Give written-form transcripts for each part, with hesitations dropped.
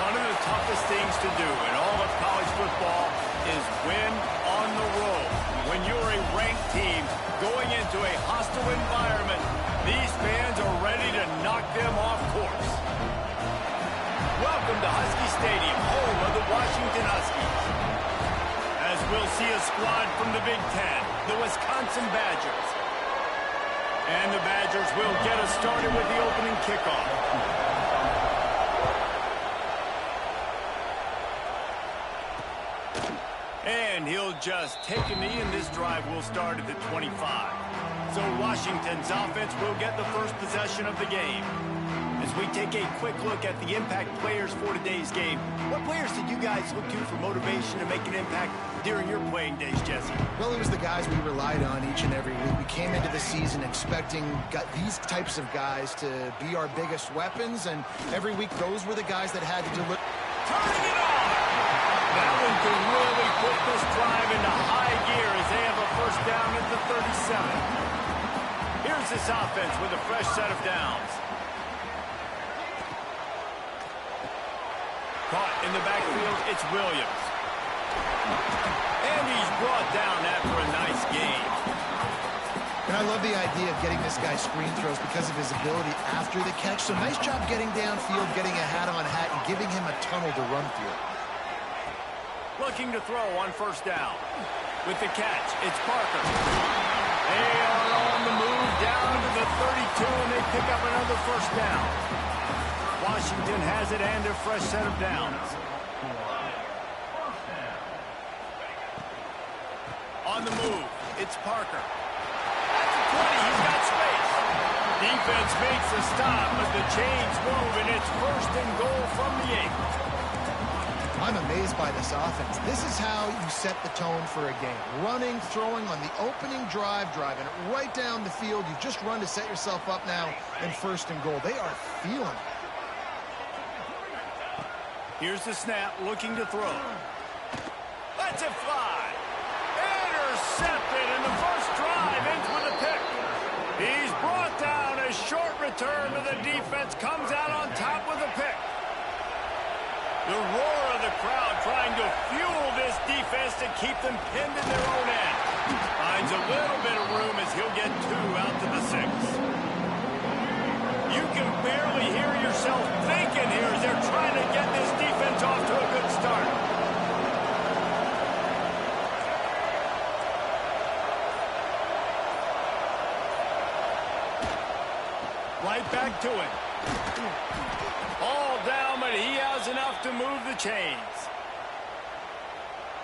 One of the toughest things to do in all of college football is win on the road. When you're a ranked team going into a hostile environment, these fans are ready to knock them off course. Welcome to Husky Stadium, home of the Washington Huskies. As we'll see a squad from the Big Ten, the Wisconsin Badgers. And the Badgers will get us started with the opening kickoff. And he'll just take a knee, and this drive will start at the 25. So Washington's offense will get the first possession of the game. As we take a quick look at the impact players for today's game, what players did you guys look to for motivation to make an impact during your playing days, Jesse? Well, it was the guys we relied on each and every week. We came into the season expecting these types of guys to be our biggest weapons, and every week those were the guys that had to deliver. Turning it on! That one can really put this drive into high gear as they have a first down at the 37. Here's this offense with a fresh set of downs. Caught in the backfield, it's Williams. And he's brought down after a nice gain. And I love the idea of getting this guy screen throws because of his ability after the catch. So nice job getting downfield, getting a hat-on-hat, and giving him a tunnel to run through. Looking to throw on first down. With the catch, it's Parker. They are on the move down to the 32, and they pick up another first down. Washington has it and a fresh set of downs. On the move, it's Parker. At the 20, he's got space. Defense makes a stop, but the chains move, and it's first and goal from the 8. I'm amazed by this offense. This is how you set the tone for a game. Running, throwing on the opening drive, driving it right down the field. You just run to set yourself up now in first and goal. They are feeling it. Here's the snap, looking to throw. Lets it fly. Intercepted, and the first drive ends with a pick. He's brought down. A short return to the defense comes out on top with a pick. The roar of the crowd trying to fuel this defense to keep them pinned in their own end. Finds a little bit of room as he'll get 2 out to the 6. You can barely hear yourself thinking here as they're trying to get this defense off to a good start. Right back to it. All down, but he has enough to move the chains.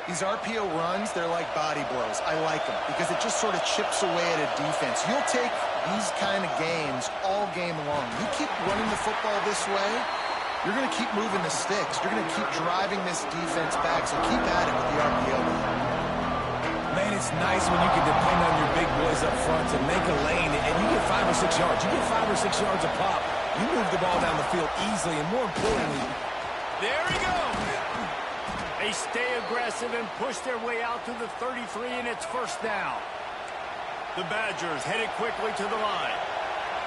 These RPO runs, they're like body blows. I like them because it just sort of chips away at a defense. You'll take these kind of games all game long. You keep running the football this way, you're going to keep moving the sticks. You're going to keep driving this defense back, so keep at it with the RPO. Man, it's nice when you can depend on your big boys up front to make a lane, and you get 5 or 6 yards. You get 5 or 6 yards a pop. You move the ball down the field easily, and more importantly, there he goes. They stay aggressive and push their way out to the 33, and it's first down. The Badgers headed quickly to the line.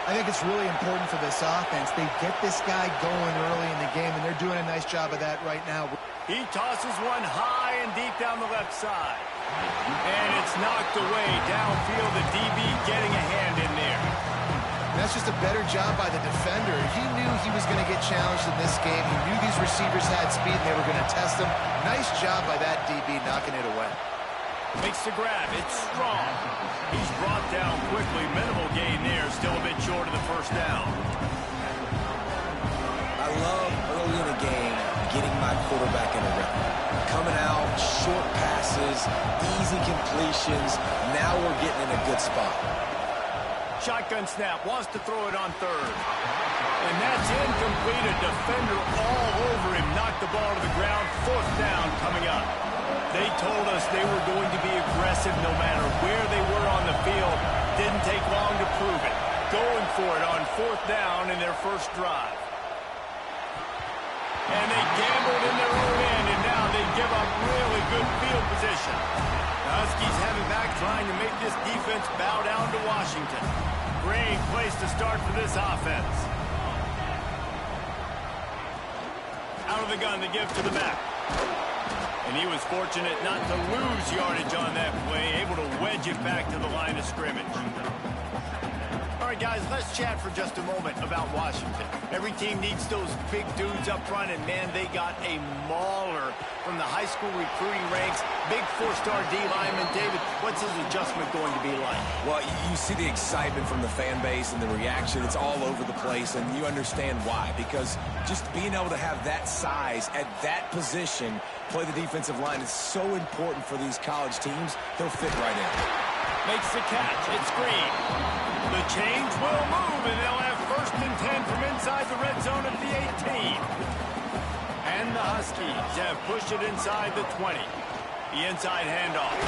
I think it's really important for this offense. They get this guy going early in the game, and they're doing a nice job of that right now. He tosses one high and deep down the left side. And it's knocked away downfield. The DB getting a hand in there. That's just a better job by the defender. He knew he was going to get challenged in this game. He knew these receivers had speed and they were going to test him. Nice job by that DB knocking it away. Makes the grab. It's strong. He's brought down quickly. Minimal gain there. Still a bit short of the first down. I love early in the game getting my quarterback in a rhythm. Coming out, short passes, easy completions. Now we're getting in a good spot. Shotgun snap, wants to throw it on third. And that's incomplete. A defender all over him. Knocked the ball to the ground. Fourth down coming up. They told us they were going to be aggressive no matter where they were on the field. Didn't take long to prove it. Going for it on fourth down in their first drive. And they gambled in their own end, and now they give up really good field position. The Huskies have it back, trying to make this defense bow down to Washington. Great place to start for this offense. Out of the gun to give to the back. And he was fortunate not to lose yardage on that play, able to wedge it back to the line of scrimmage. All right, guys, let's chat for just a moment about Washington. Every team needs those big dudes up front, and, man, they got a mauler from the high school recruiting ranks. Big four-star D lineman. David, what's his adjustment going to be like? Well, you see the excitement from the fan base and the reaction. It's all over the place, and you understand why. Because just being able to have that size at that position, play the defensive line, is so important for these college teams. He'll fit right in. Makes the catch. It's green. The change will move, and they'll have 1st and 10 from inside the red zone at the 18. And the Huskies have pushed it inside the 20. The inside handoff.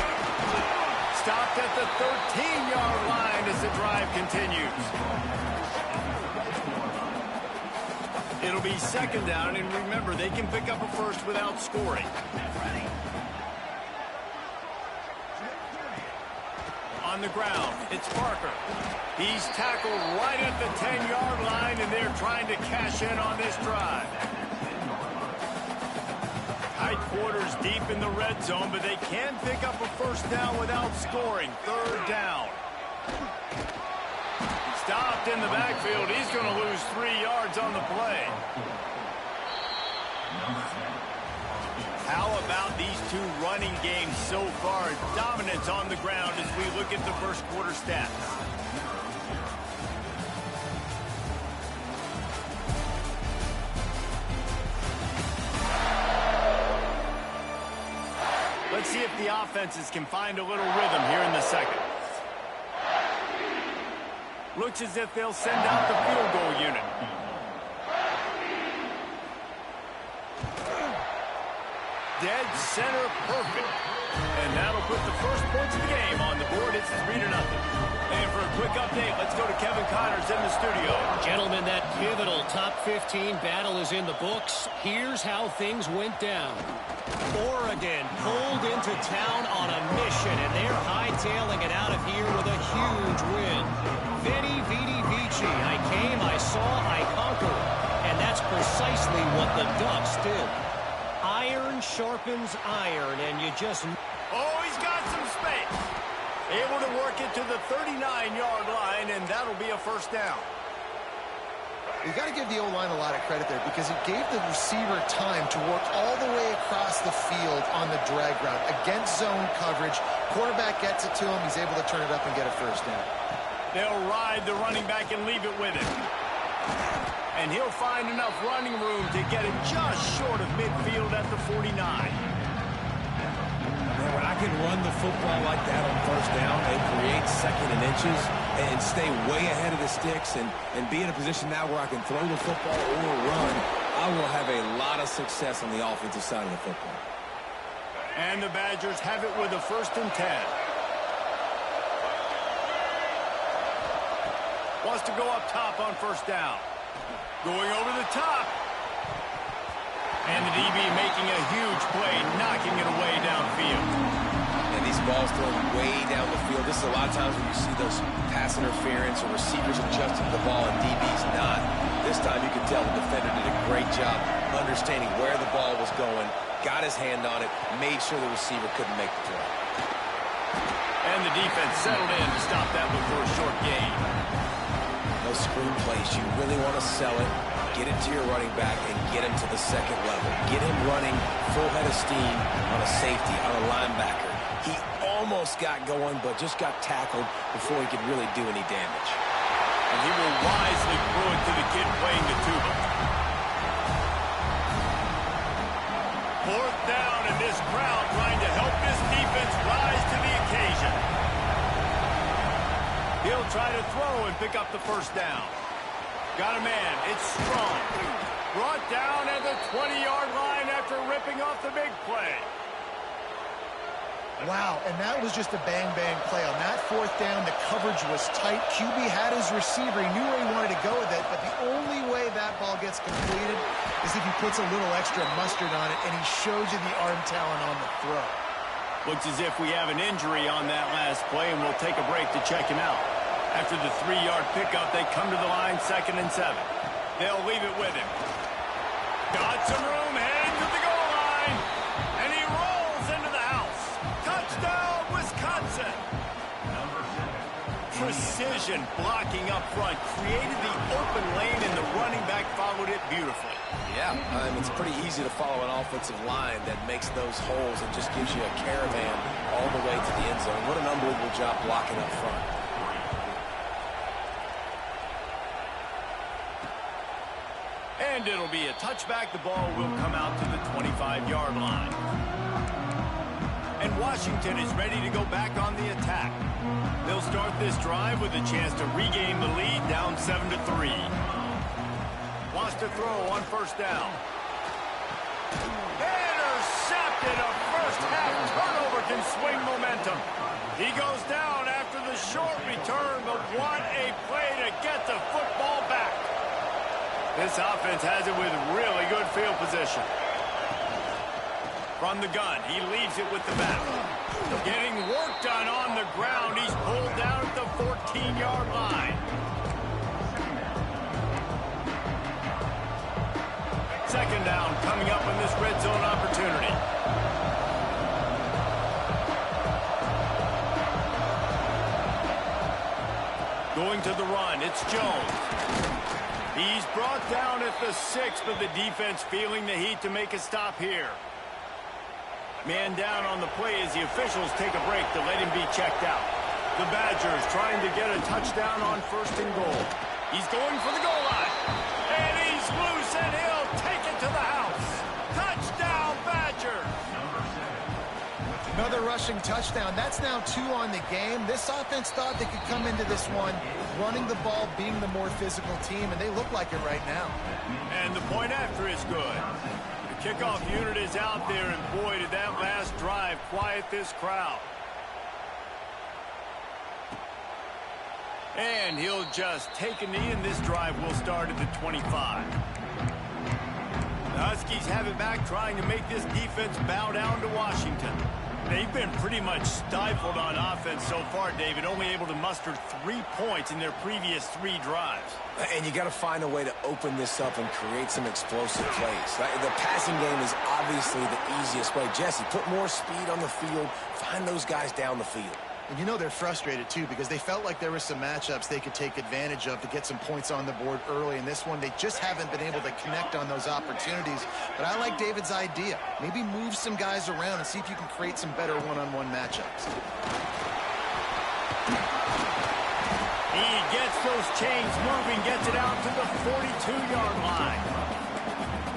Stopped at the 13-yard line as the drive continues. It'll be 2nd down, and remember, they can pick up a first without scoring. On the ground, it's Parker. He's tackled right at the 10-yard line, and they're trying to cash in on this drive. Tight quarters deep in the red zone, but they can pick up a first down without scoring. 3rd down. Stopped in the backfield. He's going to lose 3 yards on the play. How about these two running games so far? Dominance on the ground as we look at the first quarter stats. Let's see if the offenses can find a little rhythm here in the second. Looks as if they'll send out the field goal unit. Dead center perfect. And that'll put the first points of the game on the board. It's 3-0. And for a quick update, let's go to Kevin Connors in the studio. Gentlemen, that pivotal top 15 battle is in the books. Here's how things went down. Oregon pulled into town on a mission, and they're hightailing it out of here with a huge win. Veni, vidi, vici. I came, I saw, I conquered. And that's precisely what the Ducks did. Iron sharpens iron, and you just... Oh, he's got some space. Able to work it to the 39-yard line, and that'll be a first down. You got to give the O-line a lot of credit there because it gave the receiver time to work all the way across the field on the drag route against zone coverage. Quarterback gets it to him. He's able to turn it up and get a first down. They'll ride the running back and leave it with him. And he'll find enough running room to get it just short of midfield at the 49. Man, when I can run the football like that on first down and create 2nd and inches and stay way ahead of the sticks and be in a position now where I can throw the football or run, I will have a lot of success on the offensive side of the football. And the Badgers have it with a 1st and 10. Wants to go up top on first down. Going over the top. And the DB making a huge play, knocking it away downfield. And these balls thrown way down the field. This is a lot of times when you see those pass interference or receivers adjusting the ball and DB's not. This time you can tell the defender did a great job understanding where the ball was going, got his hand on it, made sure the receiver couldn't make the play. And the defense settled in to stop that one for a short gain. Those screen plays, you really want to sell it, get it to your running back, and get him to the 2nd level. Get him running full head of steam on a safety, on a linebacker. He almost got going, but just got tackled before he could really do any damage. And he will wisely throw it to the kid playing the tuba. 4th down, and this crowd trying to help this defense rise to the occasion. He'll try to throw and pick up the first down. Got a man. It's Strong. Brought down at the 20-yard line after ripping off the big play. Wow, and that was just a bang-bang play. On that 4th down, the coverage was tight. QB had his receiver. He knew where he wanted to go with it, but the only way that ball gets completed is if he puts a little extra mustard on it, and he shows you the arm talent on the throw. Looks as if we have an injury on that last play, and we'll take a break to check him out. After the 3-yard pickup, they come to the line 2nd and 7. They'll leave it with him. Got some room precision blocking up front, created the open lane, and the running back followed it beautifully. Yeah, it's pretty easy to follow an offensive line that makes those holes and just gives you a caravan all the way to the end zone. What an unbelievable job blocking up front. And it'll be a touchback. The ball will come out to the 25-yard line. And Washington is ready to go back on the attack. They'll start this drive with a chance to regain the lead, down 7-3. Wants to throw on first down. Intercepted. A first-half turnover can swing momentum. He goes down after the short return, but what a play to get the football back. This offense has it with really good field position. From the gun, he leaves it with the back. Getting work done on the ground. He's pulled down at the 14-yard line. Second down coming up in this red zone opportunity. Going to the run, it's Jones. He's brought down at the 6, but the defense feeling the heat to make a stop here. Man down on the play as the officials take a break to let him be checked out. The Badgers trying to get a touchdown on first and goal. He's going for the goal line. And he's loose, and he'll take it to the house. Touchdown, Badgers! Another rushing touchdown. That's now 2 on the game. This offense thought they could come into this one running the ball, being the more physical team, and they look like it right now. And the point after is good. The kickoff unit is out there, and boy, did that last drive quiet this crowd. And he'll just take a knee, and this drive will start at the 25. The Huskies have it back, trying to make this defense bow down to Washington. They've been pretty much stifled on offense so far, David, only able to muster 3 points in their previous 3 drives. And you got to find a way to open this up and create some explosive plays. The passing game is obviously the easiest way. Jesse, put more speed on the field, find those guys down the field. And you know they're frustrated, too, because they felt like there were some matchups they could take advantage of to get some points on the board early. In this one, they just haven't been able to connect on those opportunities. But I like David's idea. Maybe move some guys around and see if you can create some better one-on-one matchups. He gets those chains moving, gets it out to the 42-yard line.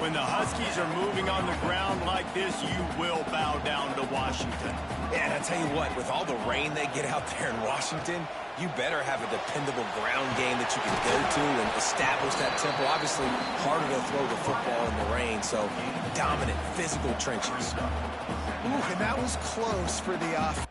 When the Huskies are moving on the ground like this, you will bow down to Washington. Yeah, and I tell you what, with all the rain they get out there in Washington, you better have a dependable ground game that you can go to and establish that tempo. Obviously, harder to throw the football in the rain, so dominant physical trenches. Ooh, and that was close for the offense.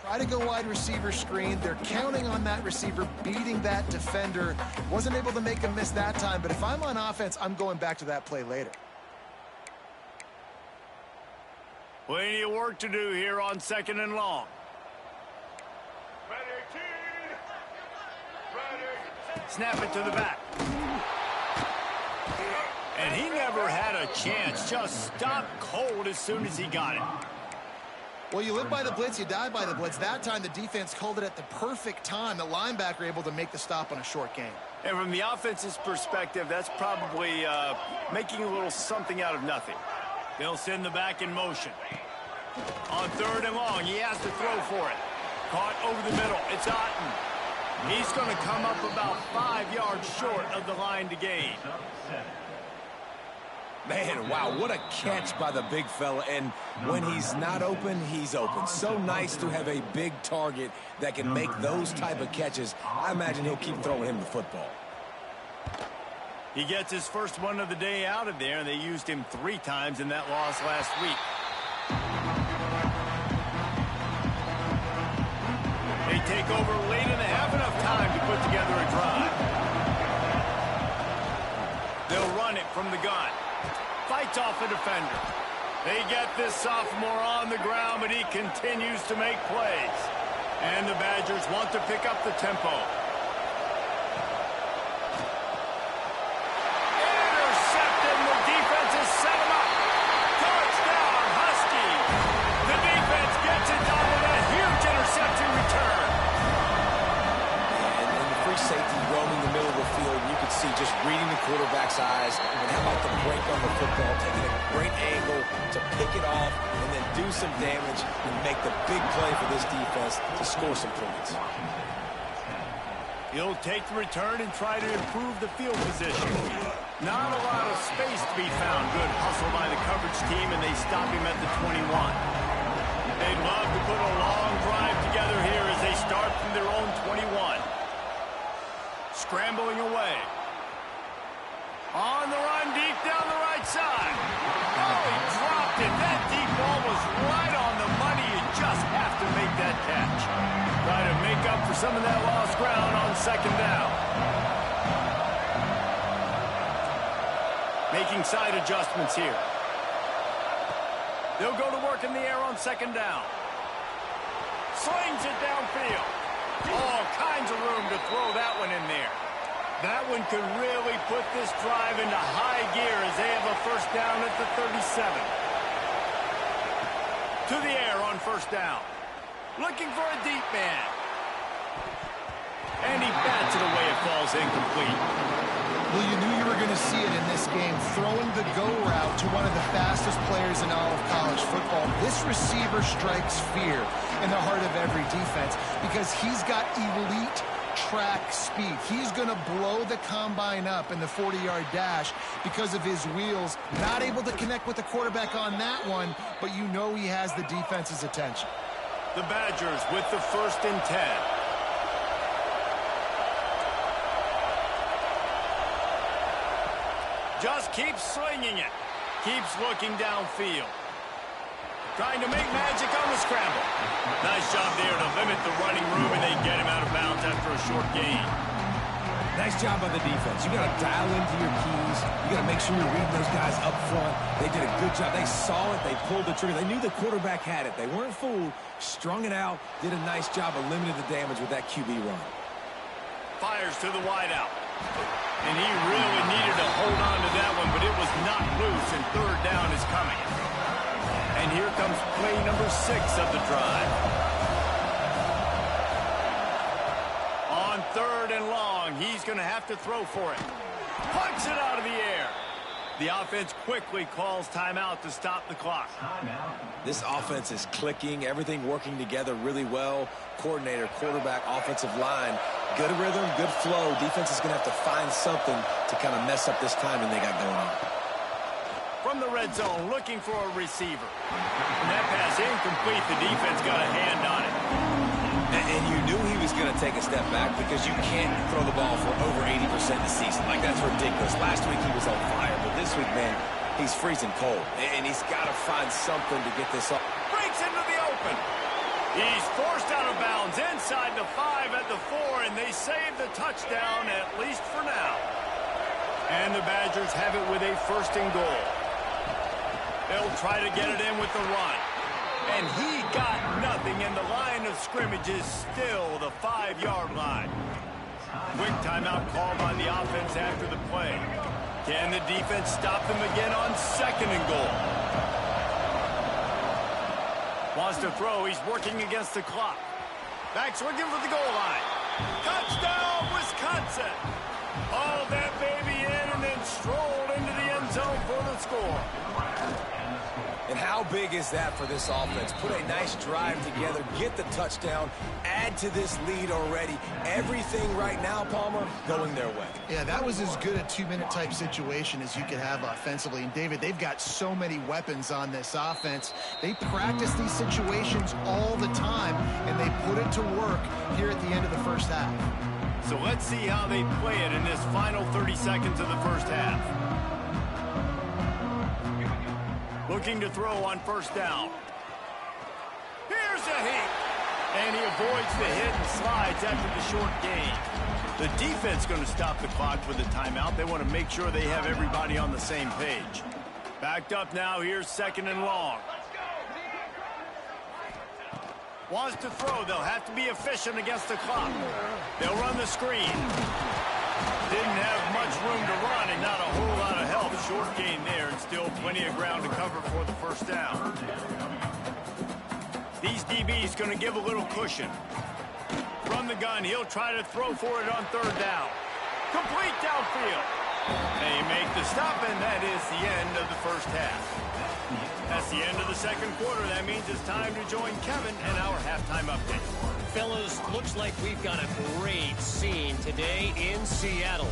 Try to go wide receiver screen. They're counting on that receiver beating that defender. Wasn't able to make him miss that time, but if I'm on offense, I'm going back to that play later. Plenty of work to do here on 2nd and long. Snap it to the back. And he never had a chance. Just stopped cold as soon as he got it. Well, you live by the blitz, you die by the blitz. That time, the defense called it at the perfect time. The linebacker able to make the stop on a short gain. And from the offense's perspective, that's probably making a little something out of nothing. They'll send the back in motion. On 3rd and long, he has to throw for it. Caught over the middle. It's Otten. He's going to come up about 5 yards short of the line to gain. Man, wow, what a catch by the big fella. And when he's not open, he's open. So nice to have a big target that can make those type of catches. I imagine he'll keep throwing him the football. He gets his first one of the day out of there, and they used him 3 times in that loss last week. They take over late and they have enough time to put together a drive. They'll run it from the gun. Fights off a defender. They get this sophomore on the ground, but he continues to make plays. And the Badgers want to pick up the tempo. Intercepted. The defense has set him up. Touchdown, Huskies. The defense gets it done with a huge interception return. And the free safety roaming the middle of the field, you could see just reading the quarterback's eyes. And how about the break on the football, taking a great angle to pick it off and then do some damage and make the big play for this defense to score some points. He'll take the return and try to improve the field position. Not a lot of space to be found. Good hustle by the coverage team, and they stop him at the 21. They'd love to put a long drive together here as they start from their own 21. Scrambling away. On the run, deep down the right side. Oh, he dropped it. That deep ball was right on the money. You just have to make that catch. Try to make up for some of that lost ground on second down. Making side adjustments here. They'll go to work in the air on second down. Slings it downfield. All kinds of room to throw that one in there. That one could really put this drive into high gear as they have a first down at the 37. To the air on first down. Looking for a deep man. And he bats it away. It falls incomplete. Well, you knew you were going to see it in this game, throwing the go route to one of the fastest players in all of college football. This receiver strikes fear in the heart of every defense because he's got elite track speed. He's going to blow the combine up in the 40-yard dash because of his wheels. Not able to connect with the quarterback on that one, but you know he has the defense's attention. The Badgers with the 1st and 10. Just keeps swinging it. Keeps looking downfield. Trying to make magic on the scramble. Nice job there to limit the running room, and they get him out of bounds after a short gain. Nice job on the defense. You got to dial into your keys. You got to make sure you're reading those guys up front. They did a good job. They saw it. They pulled the trigger. They knew the quarterback had it. They weren't fooled. Strung it out. Did a nice job of limiting the damage with that QB run. Fires to the wideout. And he really needed to hold on to that one, but it was not loose, and third down is coming. And here comes play number 6 of the drive. On 3rd and long, he's going to have to throw for it. Punts it out of the air. The offense quickly calls timeout to stop the clock. This offense is clicking, everything working together really well. Coordinator, quarterback, offensive line. Good rhythm, good flow. Defense is going to have to find something to kind of mess up this timing they got going on. From the red zone, looking for a receiver. And that pass incomplete. The defense got a hand on it. And you knew he was going to take a step back because you can't throw the ball for over 80% of the season. Like, that's ridiculous. Last week he was on fire, but this week, man, he's freezing cold. And he's got to find something to get this off. Breaks into the open. He's forced out of bounds inside the 5 at the 4, and they save the touchdown, at least for now. And the Badgers have it with a 1st and goal. They'll try to get it in with the run. And he got nothing, and the line of scrimmage is still the 5-yard line. Quick timeout called by the offense after the play. Can the defense stop them again on 2nd and goal? Wants to throw. He's working against the clock. Back's looking for the goal line. Touchdown, Wisconsin! Hauled that baby in and then strolled into the end zone for the score. And how big is that for this offense? Put a nice drive together, get the touchdown, add to this lead already. Everything right now, Palmer, going their way. Yeah, that was as good a 2-minute type situation as you could have offensively. And, David, they've got so many weapons on this offense. They practice these situations all the time, and they put it to work here at the end of the first half. So let's see how they play it in this final 30 seconds of the first half. Looking to throw on first down. Here's a hit. And he avoids the hit and slides after the short gain. The defense going to stop the clock with a timeout. They want to make sure they have everybody on the same page. Backed up now. Here's second and long. Wants to throw. They'll have to be efficient against the clock. They'll run the screen. Didn't have much room to run and not a whole lot of help. Short gain there and still plenty of ground to cover for the first down. These DBs going to give a little cushion. From the gun, he'll try to throw for it on third down. Complete downfield. They make the stop, and that is the end of the first half. That's the end of the second quarter. That means it's time to join Kevin and our halftime update. Fellas, looks like we've got a great scene today in Seattle.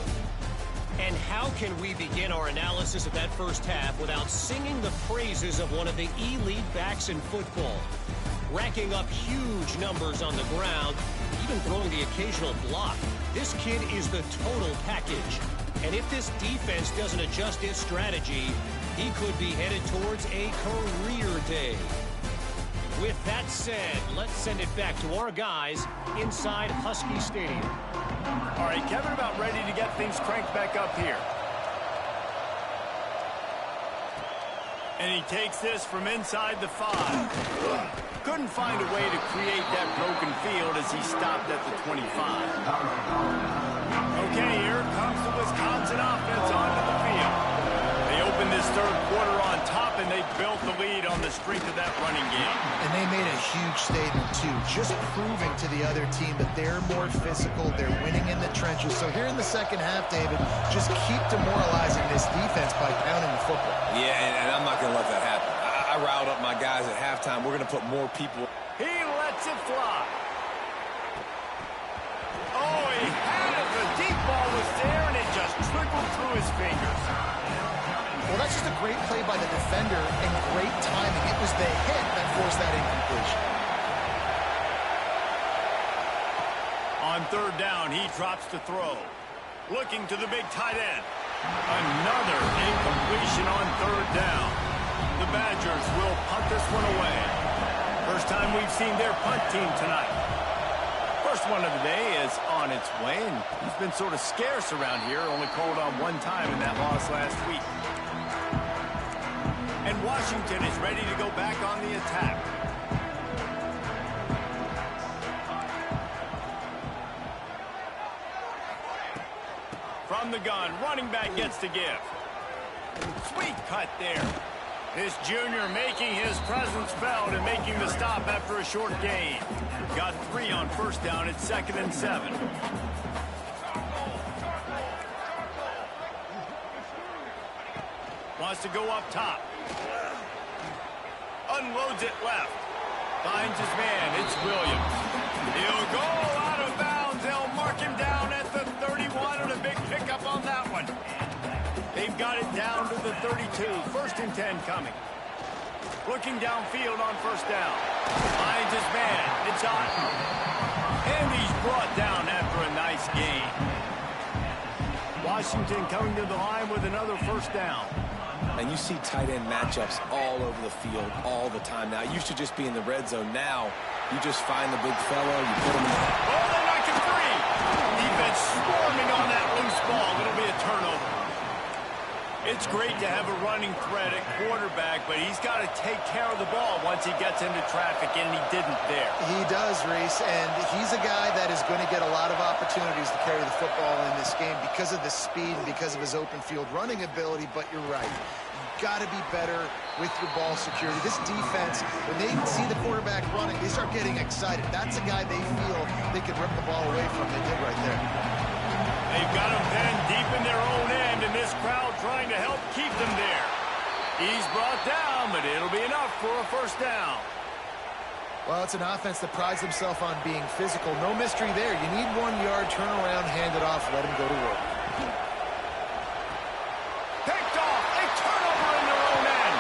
And how can we begin our analysis of that first half without singing the praises of one of the elite backs in football? Racking up huge numbers on the ground, even throwing the occasional block. This kid is the total package. And if this defense doesn't adjust its strategy, he could be headed towards a career day. With that said, let's send it back to our guys inside Husky Stadium. All right, Kevin, about ready to get things cranked back up here. And he takes this from inside the 5. Couldn't find a way to create that broken field as he stopped at the 25. Okay, here comes the Wisconsin offense onto the field. They opened this third quarter on top, and they built the lead on the strength of that running game. And they made a huge statement, too, just proving to the other team that they're more physical, they're winning in the trenches. So here in the second half, David, just keep demoralizing this defense by pounding the football. Yeah, and I'm not going to let that happen. I riled up my guys at halftime. We're going to put more people. He lets it fly. Oh, he had it. The deep ball was there, and it just trickled through his fingers. Well, that's just a great play by the defender and great timing. It was the hit that forced that incompletion. On third down, he drops to throw. Looking to the big tight end. Another incompletion on third down. The Badgers will punt this one away. First time we've seen their punt team tonight. First one of the day is on its way, and he's been sort of scarce around here, only called on one time in that loss last week. And Washington is ready to go back on the attack. From the gun, running back gets to give. Sweet cut there. This junior making his presence felt and making the stop after a short gain. Got 3 on first down. It's 2nd and 7. Wants to go up top. Unloads it left. Finds his man. It's Williams. He'll go out of bounds. They'll mark him down at the 31 and a big pickup on that one. They've got it down to the 32. 1st and 10 coming. Looking downfield on first down. Finds his man. It's on. And he's brought down after a nice gain. Washington coming to the line with another first down. And you see tight end matchups all over the field all the time now. It used to just be in the red zone. Now you just find the big fella, you put him in. Oh, they knock it free. Defense swarming on that loose ball. It'll be a turnover. It's great to have a running threat at quarterback, but he's got to take care of the ball once he gets into traffic, and he didn't there. He does, Reese, and he's a guy that is going to get a lot of opportunities to carry the football in this game because of the speed and because of his open field running ability, but you're right. You've got to be better with your ball security. This defense, when they see the quarterback running, they start getting excited. That's a guy they feel they can rip the ball away from. They did right there. They've got him pinned deep in their own end, and this crowd trying to help keep them there. He's brought down, but it'll be enough for a first down. Well, it's an offense that prides himself on being physical. No mystery there. You need 1 yard, turn around, hand it off, let him go to work. Picked off, a turnover in their own end.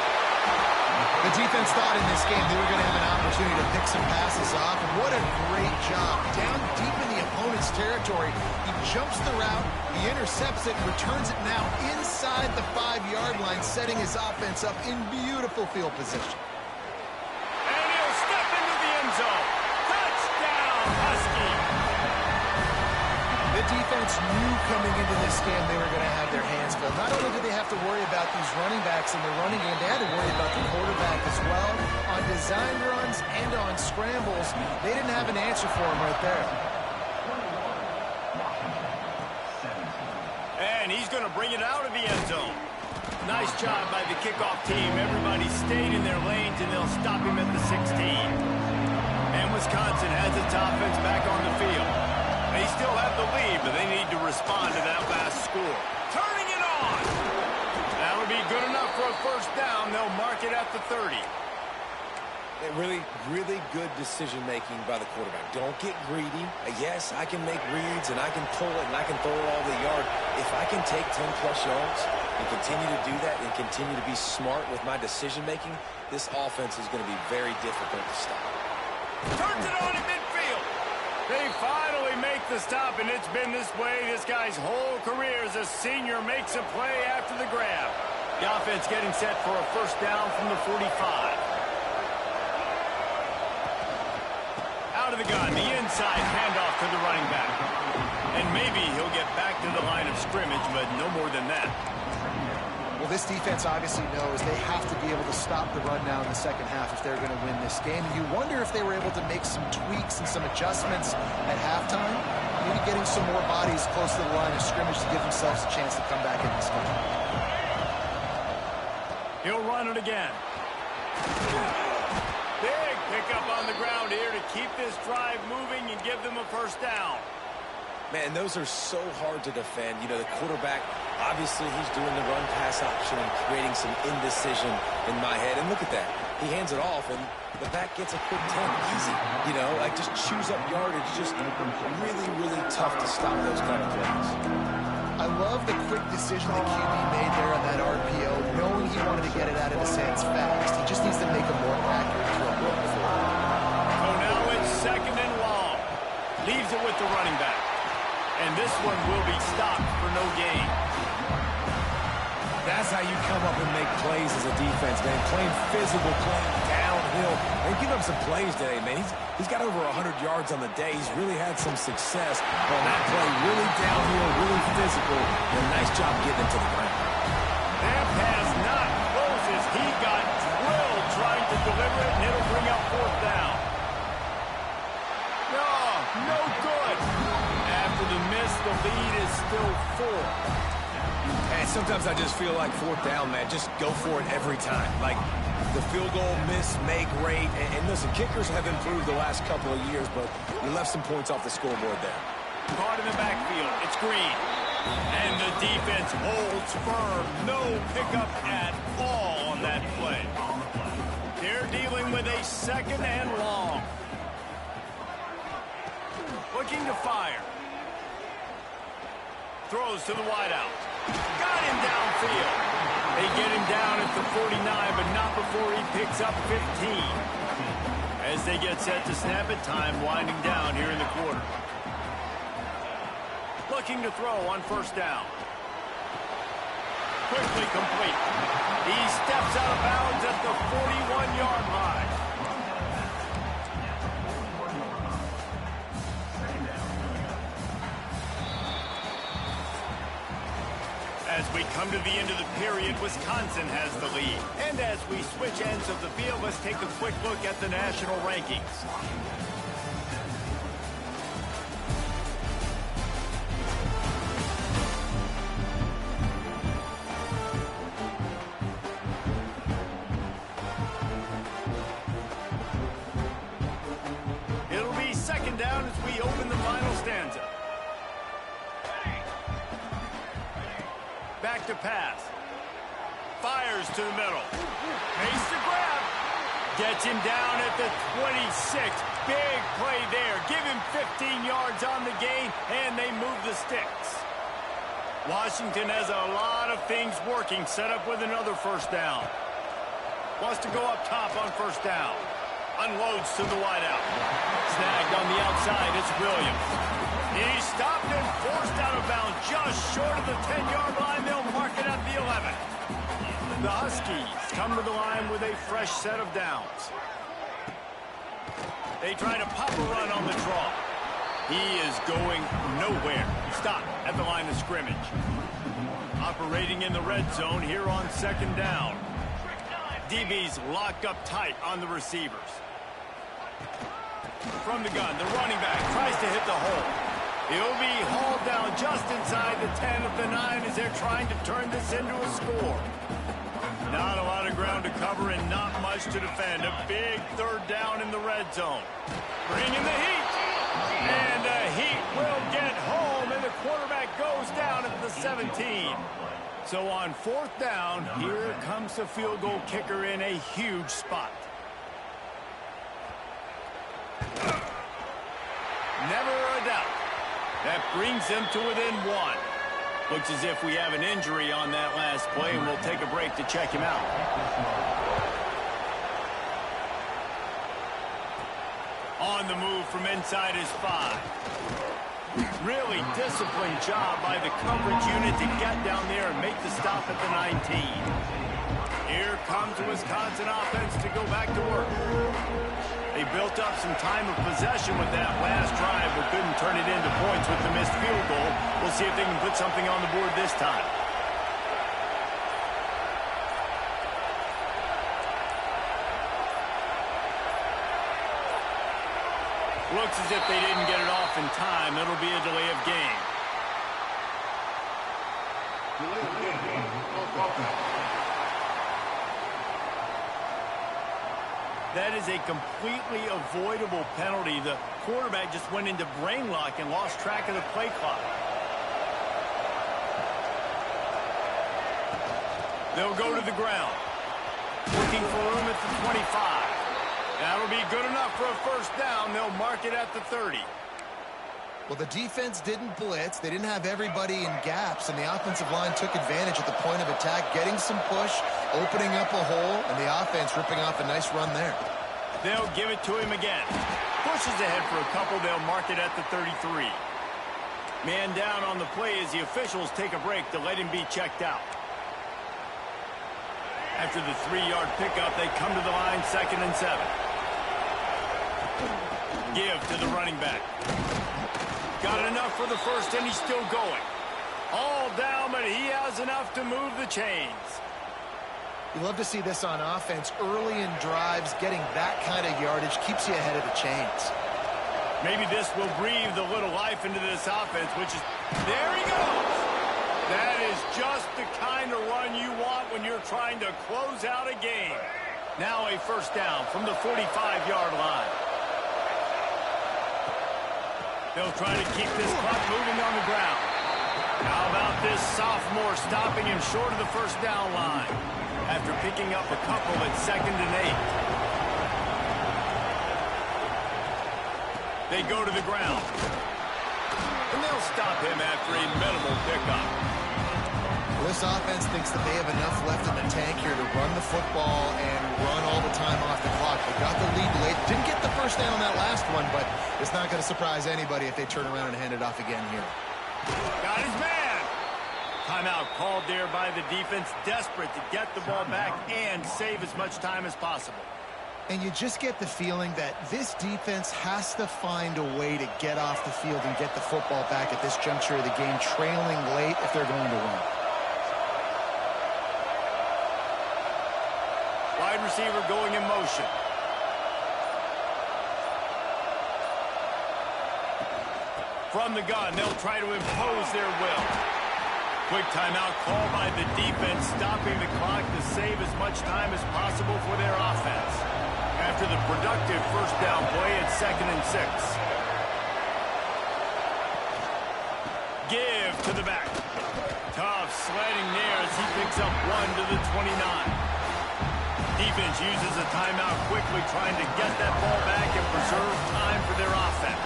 The defense thought in this game they were going to have an opportunity to pick some passes off, and what a great job. Down deep in the opponent's territory, he jumps the route, he intercepts it, returns it now inside the 5-yard line, setting his offense up in beautiful field position. And he'll step into the end zone. Touchdown, Husky. The defense knew coming into this game they were going to have their hands full. Not only did they have to worry about these running backs in the running game, they had to worry about the quarterback as well. On design runs and on scrambles, they didn't have an answer for him right there. And he's going to bring it out of the end zone. Nice job by the kickoff team. Everybody stayed in their lanes, and they'll stop him at the 16. And Wisconsin has its offense back on the field. They still have the lead, but they need to respond to that last score. Turning it on! That'll be good enough for a first down. They'll mark it at the 30. Really, really good decision-making by the quarterback. Don't get greedy. Yes, I can make reads, and I can pull it, and I can throw it all the yard. If I can take 10-plus yards and continue to do that and continue to be smart with my decision-making, this offense is going to be very difficult to stop. Turns it on in midfield. They finally make the stop, and it's been this way this guy's whole career as a senior makes a play after the grab. The offense getting set for a first down from the 45. Out of the gun, the inside handoff to the running back. And maybe he'll get back to the line of scrimmage, but no more than that. Well, this defense obviously knows they have to be able to stop the run now in the second half if they're going to win this game. And you wonder if they were able to make some tweaks and some adjustments at halftime, maybe getting some more bodies close to the line of scrimmage to give themselves a chance to come back in this game. He'll run it again. Big pickup on the ground here to keep this drive moving and give them a first down. Man, those are so hard to defend. You know, the quarterback, obviously he's doing the run-pass option and creating some indecision in my head. And look at that. He hands it off, and the back gets a quick 10. Easy. You know, like just chews up yardage. Just really, really tough to stop those kind of plays. I love the quick decision the QB made there on that RPO, knowing he wanted to get it out of his hands fast. He just needs to make a more accurate throw going forward. So now it's second and long. Leaves it with the running back. And this one will be stopped for no gain. That's how you come up and make plays as a defense, man. Playing physical, playing downhill. They give him some plays today, man. He's got over 100 yards on the day. He's really had some success on that play. Really downhill, really physical. And a nice job getting him to the ground. That pass not closes. He got drilled trying to deliver it, and it'll bring up fourth down. No good. After the miss, the lead is still 4. And sometimes I just feel like fourth down, man. Just go for it every time. Like the field goal miss, make great. And listen, kickers have improved the last couple of years, but you left some points off the scoreboard there. Caught in the backfield. It's Green. And the defense holds firm. No pickup at all on that play. They're dealing with a second and long. Looking to fire. Throws to the wideout. Got him downfield. They get him down at the 49, but not before he picks up 15. As they get set to snap it, time winding down here in the quarter. Looking to throw on first down. Quickly complete. He steps out of bounds at the 41-yard line. As we come to the end of the period, Wisconsin has the lead. And as we switch ends of the field, let's take a quick look at the national rankings. It'll be second down as we open the final stanza. Back to pass. Fires to the middle. Makes the grab. Gets him down at the 26. Big play there. Give him 15 yards on the gain, and they move the sticks. Washington has a lot of things working. Set up with another first down. Wants to go up top on first down. Unloads to the wideout. Snagged on the outside. It's Williams. He stopped and forced out of bounds just short of the 10-yard line. They'll mark it at the 11. The Huskies come to the line with a fresh set of downs. They try to pop a run on the draw. He is going nowhere. Stop at the line of scrimmage. Operating in the red zone here on second down. DBs locked up tight on the receivers. From the gun, the running back tries to hit the hole. He'll be hauled down just inside the 10 of the 9 as they're trying to turn this into a score. Not a lot of ground to cover and not much to defend. A big third down in the red zone. Bringing the heat. And the Heat will get home, and the quarterback goes down at the 17. So on fourth down, here comes the field goal kicker in a huge spot. Never a doubt. That brings them to within 1. Looks as if we have an injury on that last play, and we'll take a break to check him out. On the move from inside his 5. Really disciplined job by the coverage unit to get down there and make the stop at the 19. Here comes the Wisconsin offense to go back to work. They built up some time of possession with that last drive, but couldn't turn it into points with the missed field goal. We'll see if they can put something on the board this time. Looks as if they didn't get it off in time. It'll be a delay of game. That is a completely avoidable penalty. The quarterback just went into brain lock and lost track of the play clock. They'll go to the ground. Looking for room at the 25. That'll be good enough for a first down. They'll mark it at the 30. Well, the defense didn't blitz. They didn't have everybody in gaps, and the offensive line took advantage at the point of attack, getting some push, opening up a hole, and the offense ripping off a nice run there. They'll give it to him again. Pushes ahead for a couple. They'll mark it at the 33. Man down on the play as the officials take a break to let him be checked out. After the 3-yard pickup, they come to the line, 2nd and 7. Give to the running back. Got enough for the first, and he's still going. All down, but he has enough to move the chains. You love to see this on offense. Early in drives, getting that kind of yardage keeps you ahead of the chains. Maybe this will breathe a little life into this offense, which is... There he goes! That is just the kind of run you want when you're trying to close out a game. Now a first down from the 45-yard line. They'll try to keep this clock moving on the ground. How about this sophomore stopping him short of the first down line after picking up a couple at 2nd and 8. They go to the ground. And they'll stop him after a minimal pickup. This offense thinks that they have enough left in the tank here to run the football and run all the time off the clock. They got the lead late. Didn't get the first down on that last one, but it's not going to surprise anybody if they turn around and hand it off again here. Got his man. Timeout called there by the defense, desperate to get the ball back and save as much time as possible. And you just get the feeling that this defense has to find a way to get off the field and get the football back at this juncture of the game, trailing late if they're going to win. Wide receiver going in motion. From the gun, they'll try to impose their will. Quick timeout call by the defense, stopping the clock to save as much time as possible for their offense. After the productive first down play at 2nd and 6. Give to the back. Tough sledding there as he picks up 1 to the 29. Defense uses a timeout quickly, trying to get that ball back and preserve time for their offense.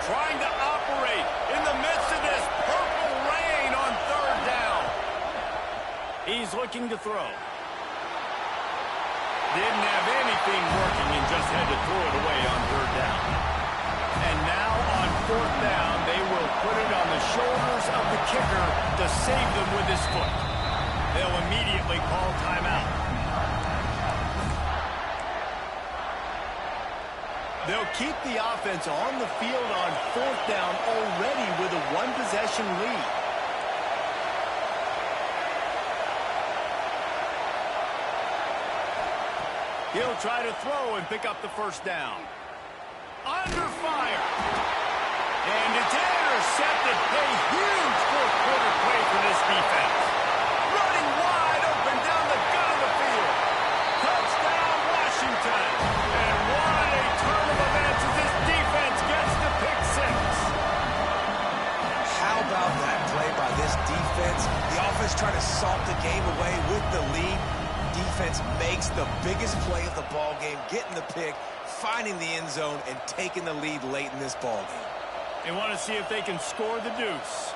Trying to operate in the midst of this purple rain on third down. He's looking to throw. Didn't have anything working and just had to throw it away on third down. And now on fourth down, they will put it on the shoulders of the kicker to save them with his foot. They'll immediately call timeout. They'll keep the offense on the field on fourth down already with a one-possession lead. He'll try to throw and pick up the first down. Under fire. And it's intercepted. A huge fourth-quarter play for this defense. Running wide open down the gut of the field. Touchdown, Washington. And what a turn of events as this defense gets the pick six. How about that play by this defense? The offense trying to salt the game away with the lead. Defense makes the biggest play of the ball game, getting the pick, finding the end zone, and taking the lead late in this ball game. They want to see if they can score the deuce.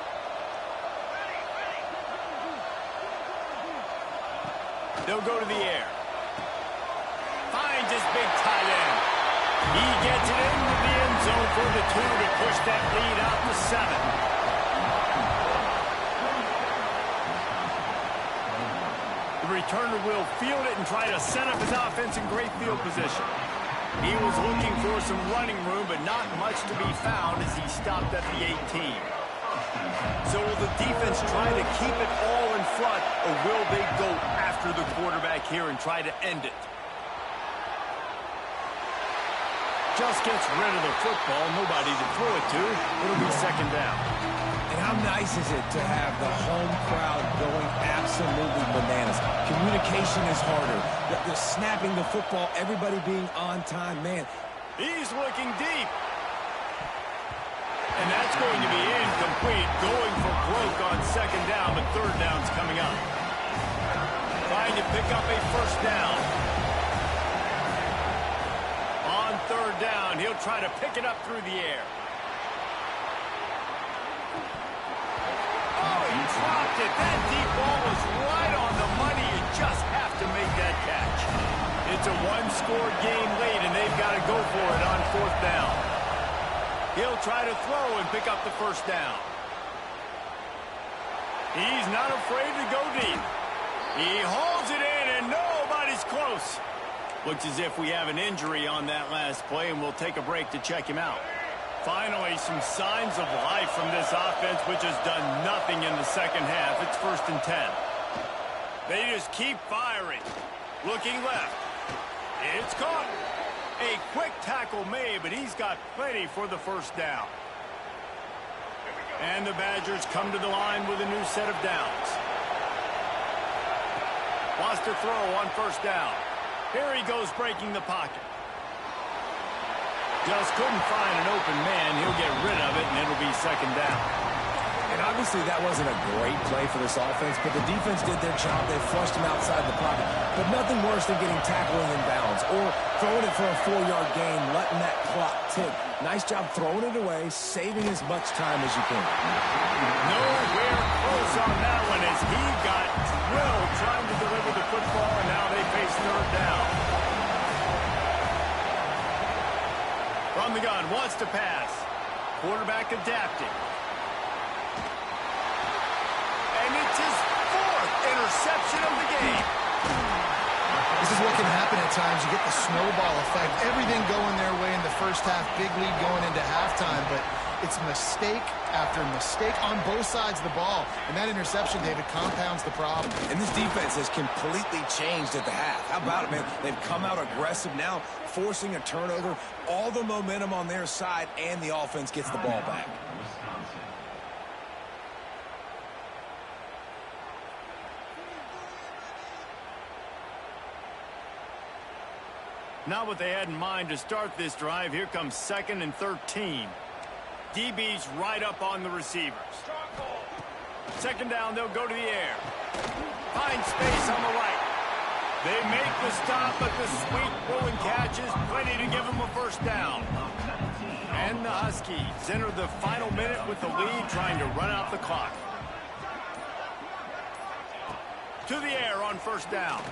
They'll go to the air. Finds his big tight end. He gets it into the end zone for the 2 to push that lead out to 7. The returner will field it and try to set up his offense in great field position. He was looking for some running room, but not much to be found as he stopped at the 18. So will the defense try to keep it all in front, or will they go after the quarterback here and try to end it? Just gets rid of the football, nobody to throw it to. It'll be second down. And how nice is it to have the home crowd going absolutely bananas? Communication is harder. The snapping the football, everybody being on time, man. He's looking deep. And that's going to be incomplete. Going for broke on second down, but third down's coming up. Trying to pick up a first down. On third down, he'll try to pick it up through the air. Oh, he dropped it. That deep ball was right on the money. You just have to make that catch. It's a one-score game late, and they've got to go for it on fourth down. He'll try to throw and pick up the first down. He's not afraid to go deep. He hauls it in, and nobody's close. Looks as if we have an injury on that last play, and we'll take a break to check him out. Finally, some signs of life from this offense, which has done nothing in the second half. It's 1st and 10. They just keep firing. Looking left. It's caught. A quick tackle made, but he's got plenty for the first down. And the Badgers come to the line with a new set of downs. Wants to throw on first down. Here he goes breaking the pocket. Just couldn't find an open man. He'll get rid of it, and it'll be second down. And obviously that wasn't a great play for this offense, but the defense did their job. They flushed him outside the pocket. But nothing worse than getting tackled in bounds or throwing it for a 4-yard gain, letting that clock tick. Nice job throwing it away, saving as much time as you can. Nowhere close on that one as he got drilled trying to deliver the football, and now they face third down. From the gun, wants to pass. Quarterback adapting. And it's his 4th interception of the game. This is what can happen at times. You get the snowball effect. Everything going their way in the first half. Big lead going into halftime. But it's mistake after mistake on both sides of the ball. And that interception, David, compounds the problem. And this defense has completely changed at the half. How about it, man? They've come out aggressive now, forcing a turnover. All the momentum on their side, and the offense gets the ball back. Not what they had in mind to start this drive. Here comes 2nd and 13. DB's right up on the receivers. 2nd down, they'll go to the air. Find space on the right. They make the stop, but the sweet rolling catch is plenty to give them a 1st down. And the Huskies enter the final minute with the lead, trying to run out the clock. To the air on 1st down.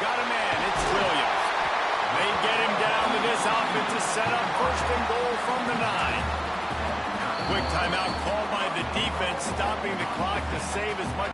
Got a man, it's Williams. They get him down to this offensive setup, 1st and goal from the 9. Quick timeout called by the defense, stopping the clock to save as much